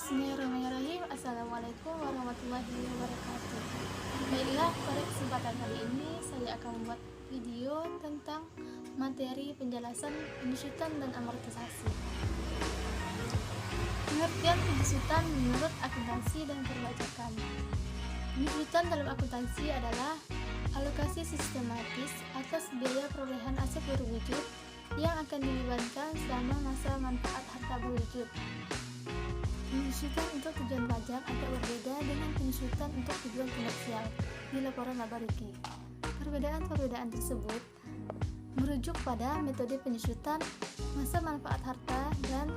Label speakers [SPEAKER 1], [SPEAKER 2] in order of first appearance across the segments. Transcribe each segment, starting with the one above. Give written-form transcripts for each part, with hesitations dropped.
[SPEAKER 1] Bismillahirrahmanirrahim. Assalamualaikum warahmatullahi wabarakatuh. Baiklah, pada kesempatan kali ini saya akan membuat video tentang materi penjelasan penyusutan dan amortisasi. Pengertian penyusutan menurut akuntansi dan perpajakan. Penyusutan dalam akuntansi adalah alokasi sistematis atas biaya perolehan aset berwujud yang akan dibebankan selama masa manfaat harta berwujud. Penyusutan untuk tujuan pajak agak berbeda dengan penyusutan untuk tujuan komersial di laporan laba rugi. Perbedaan-perbedaan tersebut merujuk pada metode penyusutan, masa manfaat harta, dan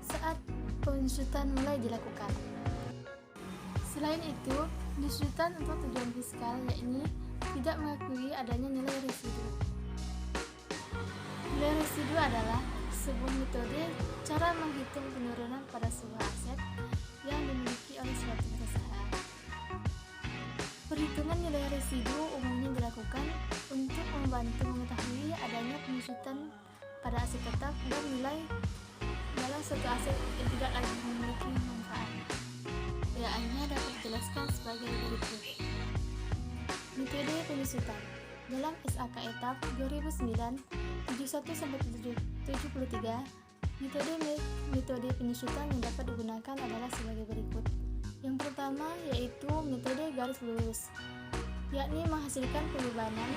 [SPEAKER 1] saat penyusutan mulai dilakukan. Selain itu, penyusutan untuk tujuan fiskal yakni tidak mengakui adanya nilai residu. Nilai residu adalah sebuah metode cara menghitung penurunan pada sebuah aset yang dimiliki oleh suatu perusahaan. Perhitungan nilai residu umumnya dilakukan untuk membantu mengetahui adanya penyusutan pada aset tetap dan nilai dalam suatu aset yang tidak lagi memiliki manfaat. Perbedaannya dapat dijelaskan sebagai berikut. Metode penyusutan dalam SAK Etap 2009 71-73, metode penyusutan yang dapat digunakan adalah sebagai berikut. Yang pertama yaitu metode garis lurus, yakni menghasilkan pembebanan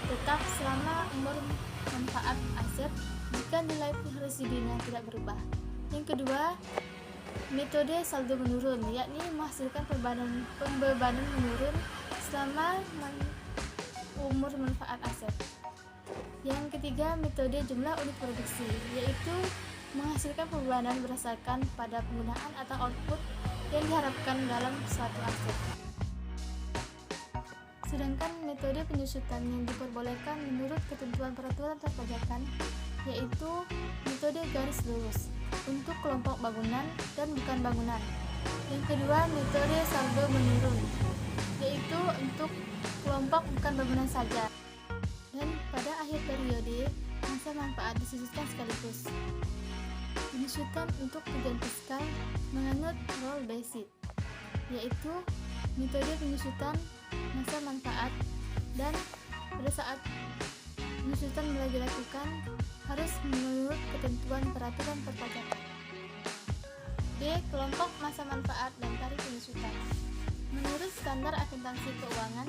[SPEAKER 1] tetap selama umur manfaat aset jika nilai residunya tidak berubah. Yang kedua, metode saldo menurun, yakni menghasilkan pembebanan menurun selama umur manfaat aset. Yang ketiga, metode jumlah unit produksi, yaitu menghasilkan pembebanan berdasarkan pada penggunaan atau output yang diharapkan dalam suatu aset. Sedangkan metode penyusutan yang diperbolehkan menurut ketentuan peraturan perpajakan yaitu metode garis lurus untuk kelompok bangunan dan bukan bangunan. Yang kedua, metode saldo menurun, yaitu untuk kelompok bukan bangunan saja. Dan pada akhir periode, masa manfaat disusutkan sekaligus. Penyusutan untuk tujuan fiskal menganut roll based, yaitu metode penyusutan masa manfaat dan pada saat penyusutan mulai dilakukan harus menurut ketentuan peraturan perpajakan. B. Kelompok masa manfaat dan tarif penyusutan. Menurut standar akuntansi keuangan,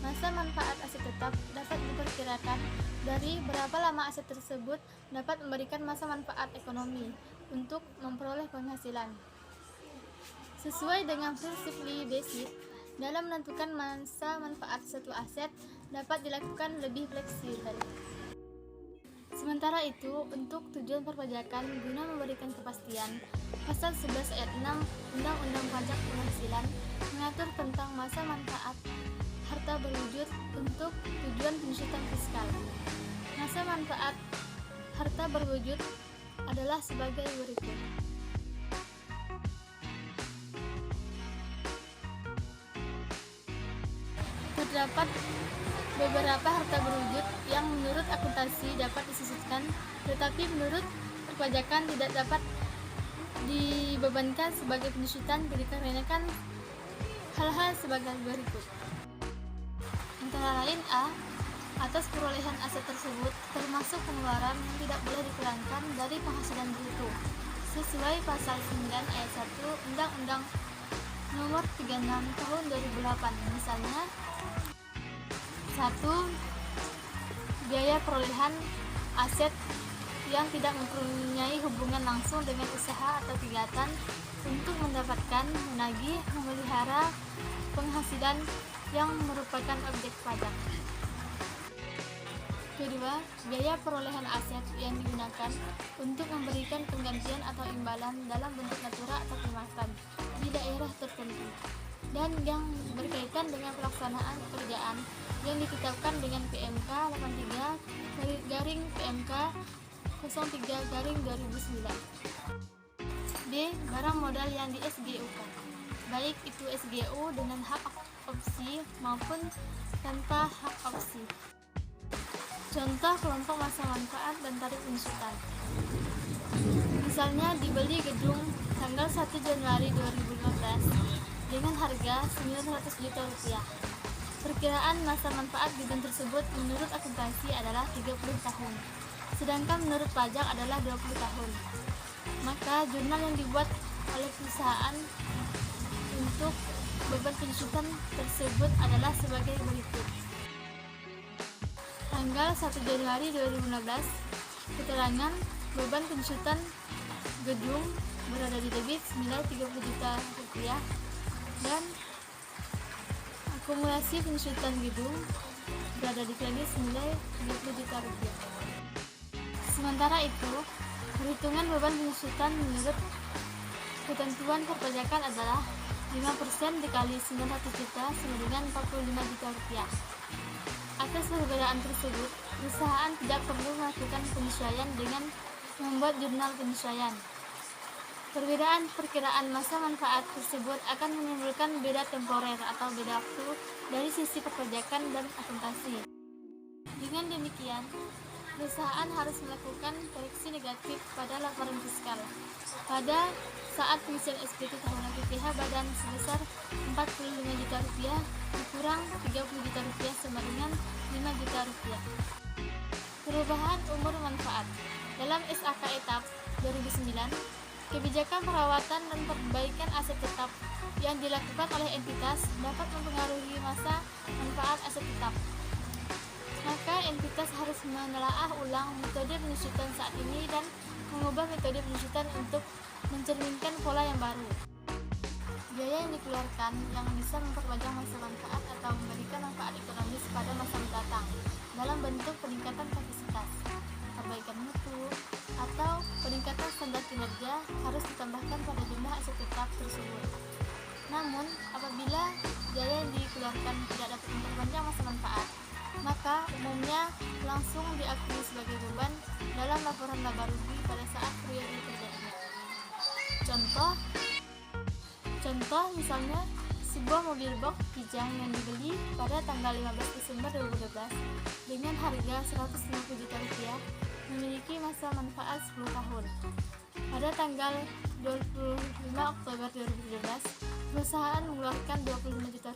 [SPEAKER 1] masa manfaat aset tetap dapat diperkirakan dari berapa lama aset tersebut dapat memberikan masa manfaat ekonomi untuk memperoleh penghasilan. Sesuai dengan prinsip Lee Basic, dalam menentukan masa manfaat suatu aset dapat dilakukan lebih fleksibel. Sementara itu, untuk tujuan perpajakan guna memberikan kepastian, Pasal 11 ayat 6 Undang-Undang Pajak Penghasilan mengatur tentang masa manfaat harta berwujud untuk tujuan penyusutan fiskal. Masa manfaat harta berwujud adalah sebagai berikut. Terdapat beberapa harta berwujud yang menurut akuntansi dapat disusutkan, tetapi menurut perpajakan tidak dapat dibebankan sebagai penyusutan dikarenakan hal-hal sebagai berikut. Antara lain A. Atas perolehan aset tersebut termasuk pengeluaran yang tidak boleh dikurangkan dari penghasilan bruto sesuai pasal 9 ayat 1 Undang-Undang Nomor 36 Tahun 2008. Misalnya 1. Biaya perolehan aset yang tidak mempunyai hubungan langsung dengan usaha atau kegiatan untuk mendapatkan, menagih, memelihara penghasilan yang merupakan objek pajak. Kedua, biaya perolehan aset yang digunakan untuk memberikan penggantian atau imbalan dalam bentuk natura atau kemasan di daerah tertentu dan yang berkaitan dengan pelaksanaan pekerjaan yang ditetapkan dengan PMK 83/PMK 03/2009. D. Barang modal yang di SGU-kan, baik itu SGU dengan hak opsi maupun tanpa hak opsi. Contoh kelompok masa manfaat dan tarif penyusutan. Misalnya dibeli gedung tanggal tanggal 1 Januari 2015 dengan harga Rp900 juta. Perkiraan masa manfaat gedung tersebut menurut akuntansi adalah 30 tahun, sedangkan menurut pajak adalah 20 tahun. Maka jurnal yang dibuat oleh perusahaan untuk beban penyusutan tersebut adalah sebagai berikut. Tanggal 1 Januari 2015, keterangan beban penyusutan gedung berada di debit senilai Rp30 juta dan akumulasi penyusutan gedung berada di kredit senilai Rp30 juta. Sementara itu, perhitungan beban penyusutan menurut ketentuan perpajakan adalah 5% dikali 900 juta sama dengan Rp45 juta. Atas perbedaan tersebut, perusahaan tidak perlu melakukan penyesuaian dengan membuat jurnal penyesuaian. Perbedaan perkiraan masa manfaat tersebut akan menimbulkan beda temporer atau beda waktu dari sisi perpajakan dan akuntansi. Dengan demikian, perusahaan harus melakukan koreksi negatif pada laporan fiskal pada saat pengisian SPT tahunan PPh badan sebesar Rp45 juta dikurang Rp30 juta sama dengan Rp5 juta. Perubahan umur manfaat dalam SAK etap 2009, kebijakan perawatan dan perbaikan aset tetap yang dilakukan oleh entitas dapat mempengaruhi masa manfaat aset tetap. Maka entitas harus menelaah ulang metode penyusutan saat ini dan mengubah metode penyusutan untuk mencerminkan pola yang baru. Biaya yang dikeluarkan yang bisa memperpanjang masa manfaat atau memberikan manfaat ekonomis pada masa mendatang dalam bentuk peningkatan kapasitas, perbaikan mutu, atau peningkatan standar kinerja harus ditambahkan pada jumlah aset tetap tersebut. Namun, apabila biaya yang dikeluarkan tidak dapat memperpanjang masa manfaat, maka umumnya langsung diakui sebagai beban dalam laporan laba rugi pada saat periode terjadinya. Contoh misalnya sebuah mobil box Kijang yang dibeli pada tanggal 15 Desember 2012 dengan harga Rp150 juta memiliki masa manfaat 10 tahun. Pada tanggal 25 Oktober 2017, perusahaan mengeluarkan Rp25 juta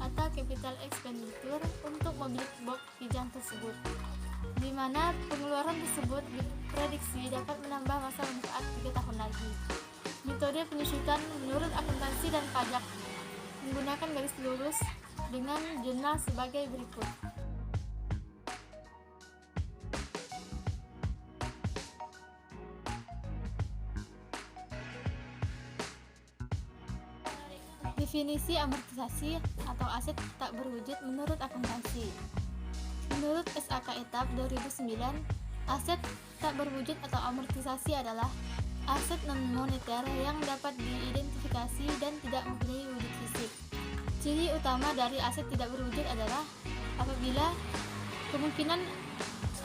[SPEAKER 1] atau capital expenditure untuk mobil box Kijang tersebut, di mana pengeluaran tersebut diprediksi dapat menambah masa manfaat 3 tahun lagi. Metode penyusutan menurut akuntansi dan pajak menggunakan garis lurus dengan jurnal sebagai berikut. Definisi amortisasi atau aset tak berwujud menurut akuntansi. Menurut SAK etap 2009, aset tak berwujud atau amortisasi adalah aset non-moneter yang dapat diidentifikasi dan tidak mempunyai wujud fisik. Ciri utama dari aset tidak berwujud adalah apabila kemungkinan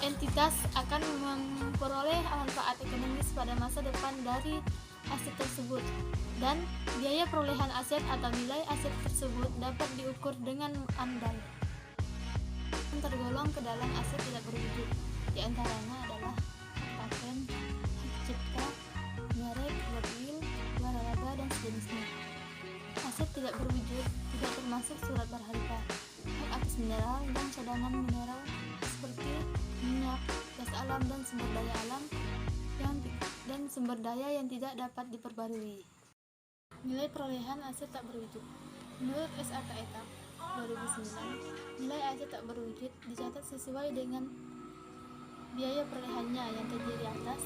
[SPEAKER 1] entitas akan memperoleh manfaat ekonomis pada masa depan dari aset tersebut, dan biaya perolehan aset atau nilai aset tersebut dapat diukur dengan andai. Tergolong ke dalam aset tidak berwujud, di antaranya adalah paten, hak cipta, merek, goodwill, waralaba, dan sejenisnya. Aset tidak berwujud tidak termasuk surat berharga, hak atas mineral dan cadangan mineral seperti minyak, gas alam, dan sumber daya yang tidak dapat diperbarui. Nilai perolehan aset tak berwujud. Menurut SAK etap 2009, nilai aset tak berwujud dicatat sesuai dengan biaya perolehannya yang terdiri atas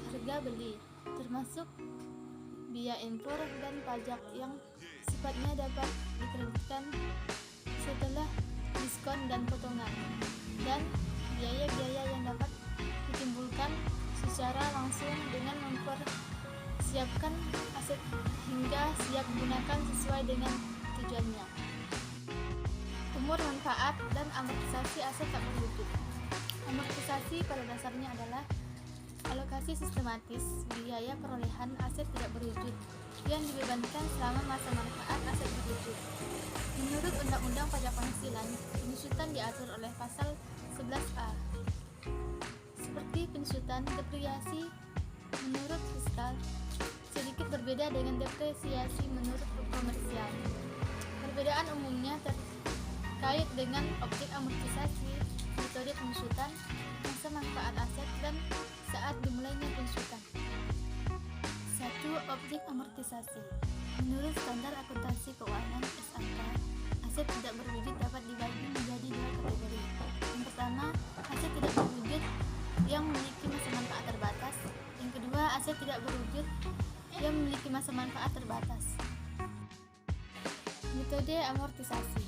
[SPEAKER 1] harga beli, termasuk biaya impor dan pajak yang sifatnya dapat dikreditkan setelah diskon dan potongan, dan biaya-biaya yang dapat ditimbulkan secara langsung dengan mempersiapkan aset hingga siap digunakan sesuai dengan tujuannya. Umur manfaat dan amortisasi aset tak berwujud. Amortisasi pada dasarnya adalah alokasi sistematis biaya perolehan aset tidak berwujud yang dibebankan selama masa manfaat aset berwujud. Menurut Undang-Undang Pajak Penghasilan, penyusutan diatur oleh pasal 11A. Seperti penyusutan depresiasi menurut fiskal, sedikit berbeda dengan depresiasi menurut komersial. Perbedaan umumnya terkait dengan objek amortisasi, metode pengusutan, masa manfaat aset, dan saat dimulainya pengusutan. 1. Objek amortisasi. Menurut standar akuntansi keuangan (SAK), aset tidak berwujud dapat dibagi menjadi 2 kategori. Yang pertama, aset tidak berwujud yang memiliki masa manfaat terbatas. Yang kedua, aset tidak berwujud yang memiliki masa manfaat terbatas. Metode amortisasi.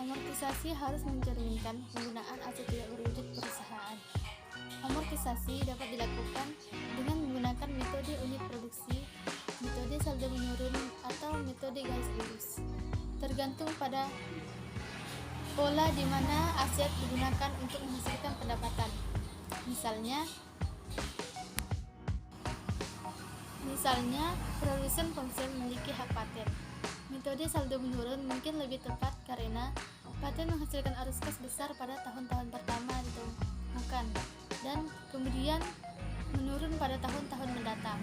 [SPEAKER 1] Amortisasi harus mencerminkan penggunaan aset tidak berwujud perusahaan. Amortisasi dapat dilakukan dengan menggunakan metode unit produksi, metode saldo menurun, atau metode garis lurus, tergantung pada pola di mana aset digunakan untuk menghasilkan pendapatan. Misalnya, produsen ponsel memiliki hak paten. Metode saldo menurun mungkin lebih tepat karena paten menghasilkan arus kas besar pada tahun-tahun pertama ditemukan dan kemudian menurun pada tahun-tahun mendatang.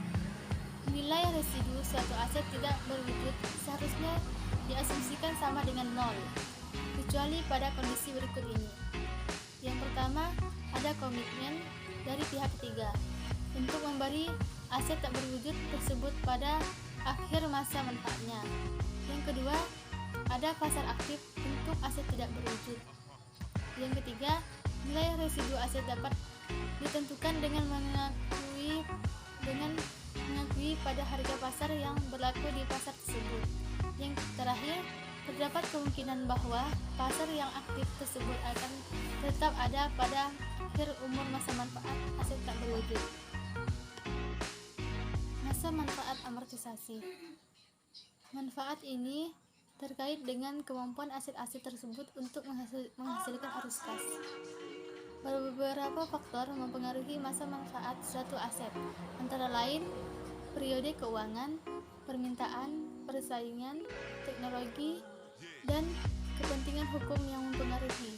[SPEAKER 1] Nilai residu suatu aset tidak berwujud seharusnya diasumsikan sama dengan nol, kecuali pada kondisi berikut ini. Yang pertama, ada komitmen dari pihak ketiga untuk memberi aset tak berwujud tersebut pada akhir masa manfaatnya. Yang kedua, ada pasar aktif untuk aset tidak berwujud. Yang ketiga, nilai residu aset dapat ditentukan dengan mengakui pada harga pasar yang berlaku di pasar tersebut. Yang terakhir, terdapat kemungkinan bahwa pasar yang aktif tersebut akan tetap ada pada akhir umur masa manfaat aset tak berwujud. Masa manfaat amortisasi. Manfaat ini terkait dengan kemampuan aset-aset tersebut untuk menghasilkan arus kas. Beberapa faktor mempengaruhi masa manfaat suatu aset, antara lain periode keuangan, permintaan, persaingan, teknologi, dan kepentingan hukum yang mempengaruhi.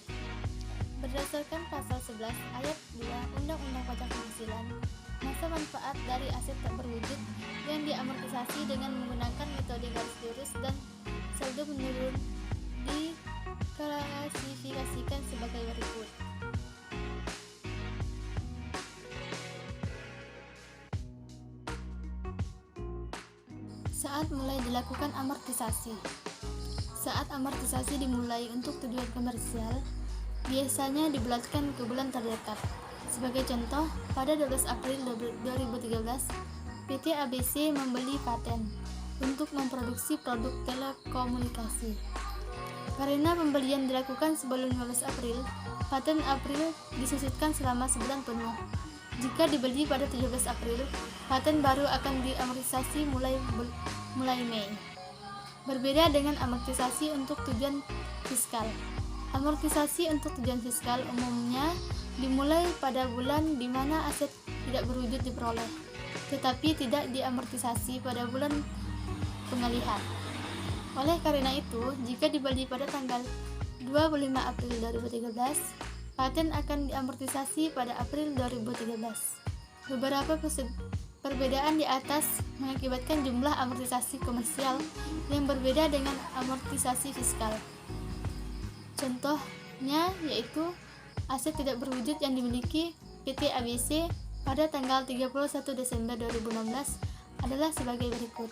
[SPEAKER 1] Berdasarkan pasal 11 ayat 2 Undang-Undang Pajak Penghasilan, masa manfaat dari aset tak berwujud yang diamortisasi dengan menggunakan metode garis lurus dan saldo menurun diklasifikasikan sebagai berikut. Saat mulai dilakukan amortisasi. Saat amortisasi dimulai untuk tujuan komersial, biasanya dibulatkan ke bulan terdekat. Sebagai contoh, pada 12 April 2013, PT ABC membeli paten untuk memproduksi produk telekomunikasi. Karena pembelian dilakukan sebelum 15 April, paten April disusutkan selama sebulan penuh. Jika dibeli pada 17 April, paten baru akan diamortisasi mulai Mei. Berbeda dengan amortisasi untuk tujuan fiskal. Amortisasi untuk tujuan fiskal umumnya dimulai pada bulan di mana aset tidak berwujud diperoleh, tetapi tidak diamortisasi pada bulan pengalihan. Oleh karena itu, jika dibeli pada tanggal 25 April 2013, paten akan diamortisasi pada April 2013. Beberapa perbedaan di atas mengakibatkan jumlah amortisasi komersial yang berbeda dengan amortisasi fiskal. Contohnya yaitu aset tidak berwujud yang dimiliki PT ABC pada tanggal 31 Desember 2016 adalah sebagai berikut.